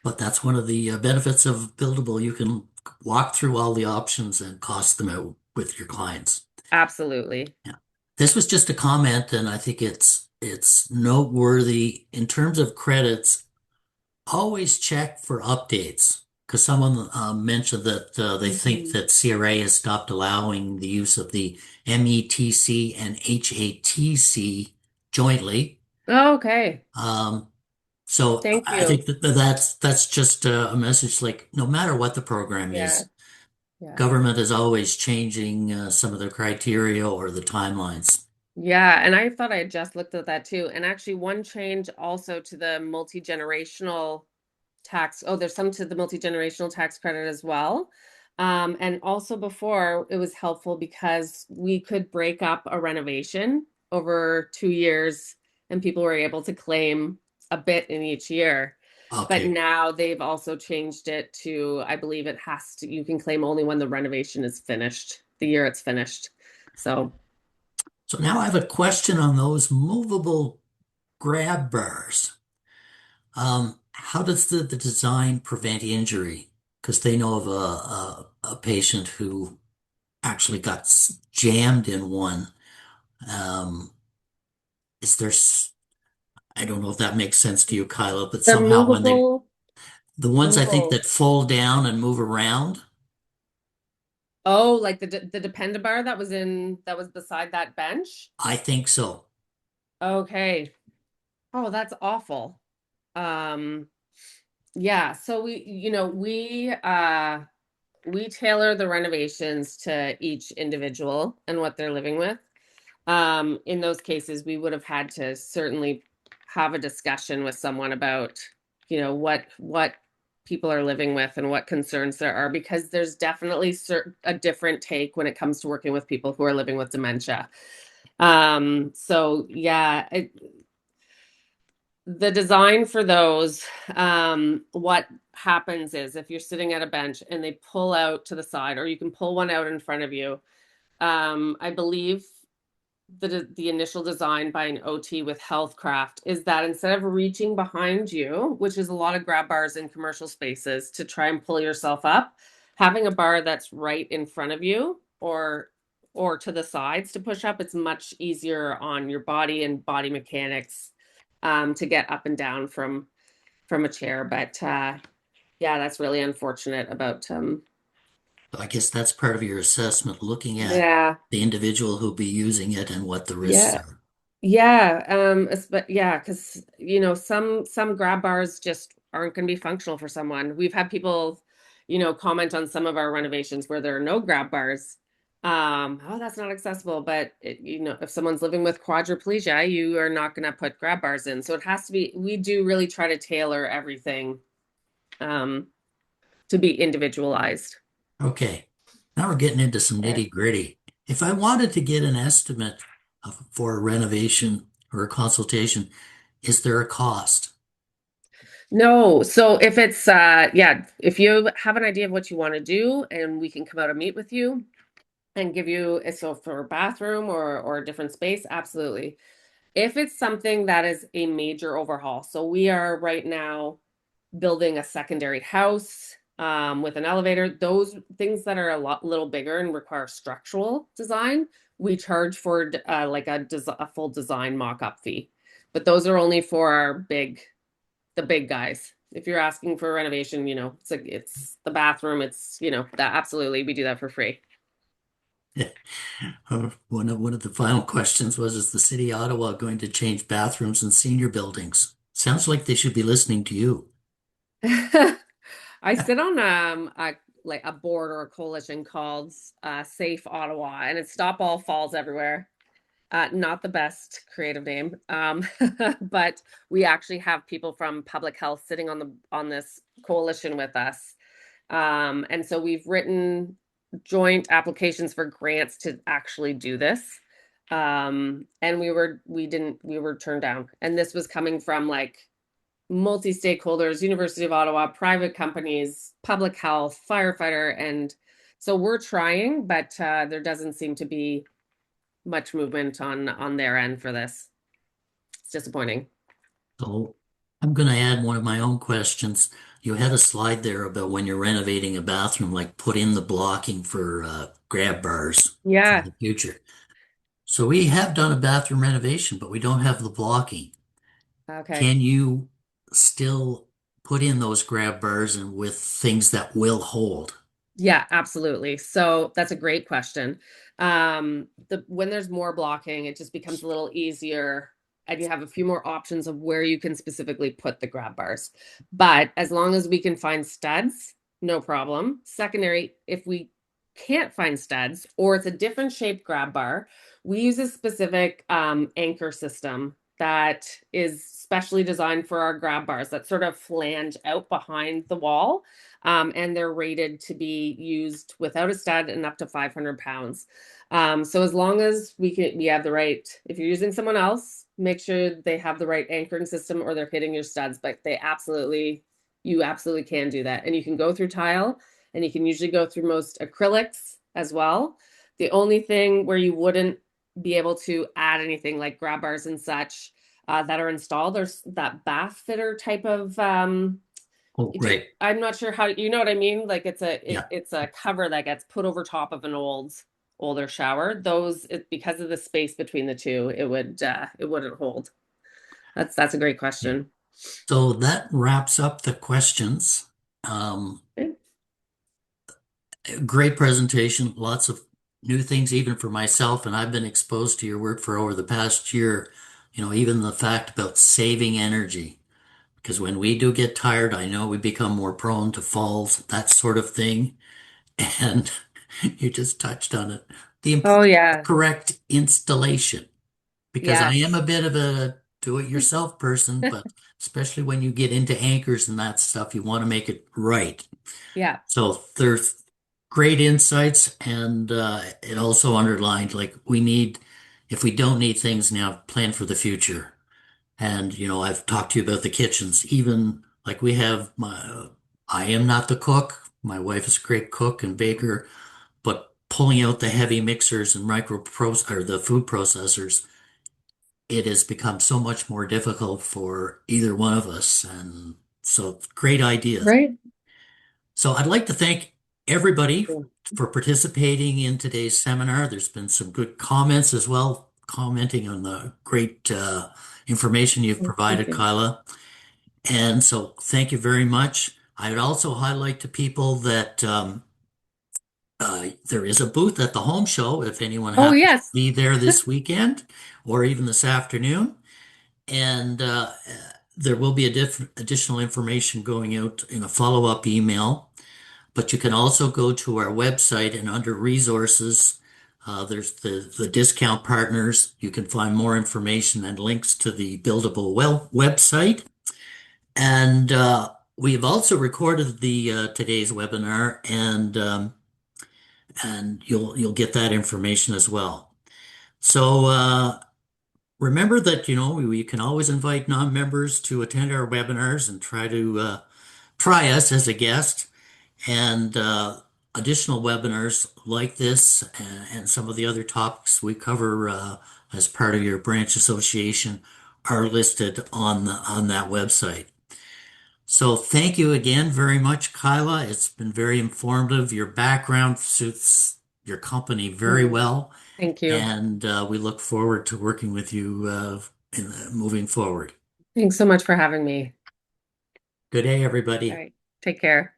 but that's one of the benefits of Buildable. You can walk through all the options and cost them out with your clients. Absolutely. Yeah. This was just a comment, and I think it's noteworthy in terms of credits. Always check for updates because someone mentioned that they think Mhm. that CRA has stopped allowing the use of the METC and HATC jointly. Oh, okay. Um, so Thank I you. think that that's just a message like no matter what the program Yeah. is, Yeah. government is always changing some of the criteria or the timelines. Yeah, and I thought I had just looked at that too. And actually, one change also to the multi-generational tax. Oh, there's some to the multi-generational tax credit as well. And also before it was helpful because we could break up a renovation over 2 years and people were able to claim a bit in each year. But Okay, now they've also changed it to, I believe you can claim only when the renovation is finished, the year it's finished. So, so now I have a question on those movable grab bars. How does the design prevent injury? Because they know of a patient who actually got jammed in one. Um, is there, I don't know if that makes sense to you, Kyla, but The somehow movable. the ones I think Oh, that fold down and move around, oh, like the Dependa bar that was beside that bench. I think so. Okay. Oh, that's awful. Um, yeah, so we tailor the renovations to each individual and what they're living with. In those cases, we would have had to certainly have a discussion with someone about, what people are living with and what concerns there are, because there's definitely a different take when it comes to working with people who are living with dementia. So yeah, the design for those, what happens is if you're sitting at a bench and they pull out to the side, or you can pull one out in front of you, I believe the initial design by an OT with Healthcraft is that instead of reaching behind you, which is a lot of grab bars in commercial spaces to try and pull yourself up, having a bar that's right in front of you or to the sides to push up, it's much easier on your body and body mechanics to get up and down from a chair. But yeah, that's really unfortunate about I guess that's part of your assessment, looking at yeah. the individual who'll be using it and what the risks Yeah. are. Yeah, but yeah, because some grab bars just aren't going to be functional for someone. We've had people, comment on some of our renovations where there are no grab bars. Oh, that's not accessible. But if someone's living with quadriplegia, you are not going to put grab bars in. So it has to be. We do really try to tailor everything um, to be individualized. Okay, now we're getting into some Okay. nitty gritty. If I wanted to get an estimate for a renovation or a consultation, is there a cost? No, so if it's yeah, if you have an idea of what you want to do and we can come out and meet with you and give you so for a bathroom or a different space, absolutely. If it's something that is a major overhaul, so we are right now building a secondary house with an elevator, those things that are little bigger and require structural design, we charge for like a full design mock-up fee. But those are only for the big guys. If you're asking for a renovation, it's like it's the bathroom, it's that absolutely we do that for free. One of the final questions was, is the city of Ottawa going to change bathrooms in senior buildings? Sounds like they should be listening to you. I sit on like a board or a coalition called Safe Ottawa, and it's Stop All Falls Everywhere. Not the best creative name, but we actually have people from public health sitting on this coalition with us. And so we've written joint applications for grants to actually do this. And we were turned down. And this was coming from like multi-stakeholders, University of Ottawa, private companies, public health, firefighter, and so we're trying, but there doesn't seem to be much movement on their end for this. It's disappointing. So I'm going to add one of my own questions. You had a slide there about when you're renovating a bathroom, like put in the blocking for grab bars for Yeah. the future. So we have done a bathroom renovation, but we don't have the blocking. Okay. Can you still put in those grab bars and with things that will hold? Yeah, absolutely. So that's a great question. The when there's more blocking, it just becomes a little easier, and you have a few more options of where you can specifically put the grab bars. But as long as we can find studs, no problem. Secondary, if we can't find studs or it's a different shaped grab bar, we use a specific anchor system that is specially designed for our grab bars that sort of flange out behind the wall, and they're rated to be used without a stud and up to 500 pounds. So as long as we have the right, if you're using someone else, make sure they have the right anchoring system or they're hitting your studs. But you absolutely can do that, and you can go through tile, and you can usually go through most acrylics as well. The only thing where you wouldn't be able to add anything like grab bars and such that are installed, there's that bath fitter type of Oh, right. I'm not sure how you know what I mean. Like Yeah. it's a cover that gets put over top of an old. older shower. Because of the space between the two, it wouldn't hold. That's a great Yeah. question. So that wraps up the questions. Um, Okay. Great presentation, lots of new things even for myself, and I've been exposed to your work for over the past year. Even the fact about saving energy, because when we do get tired, I know we become more prone to falls, that sort of thing. And you just touched on it. The Oh importance of yeah. correct installation, because I am a Yes. bit of a do-it-yourself person, but especially when you get into anchors and that stuff, you want to make it right. Yeah. So there's great insights, and it also underlined like if we don't need things now, plan for the future. And I've talked to you about the kitchens, even like I am not the cook. My wife is a great cook and baker, but pulling out the heavy mixers and or the food processors, it has become so much more difficult for either one of us. And so great ideas. Right. So I'd like to thank everybody for participating in today's seminar. There's been some good comments as well, commenting on the great information you've Thank provided, you. Kyla. And so thank you very much. I'd also highlight to people that there is a booth at the home show if anyone Oh happens to yes. be there this weekend or even this afternoon. And there will be additional information going out in a follow-up email. But you can also go to our website and under resources, there's the discount partners. You can find more information and links to the BuildAble website. And we have also recorded the today's webinar, and you'll get that information as well. So remember that you can always invite non-members to attend our webinars and try us as a guest. And additional webinars like this and some of the other topics we cover as part of your branch association are listed on that website. So thank you again very much, Kyla. It's been very informative. Your background suits your company very Mm, well, thank you. and we look forward to working with you moving forward. Thanks so much for having me. Good day, All everybody. right. Take care.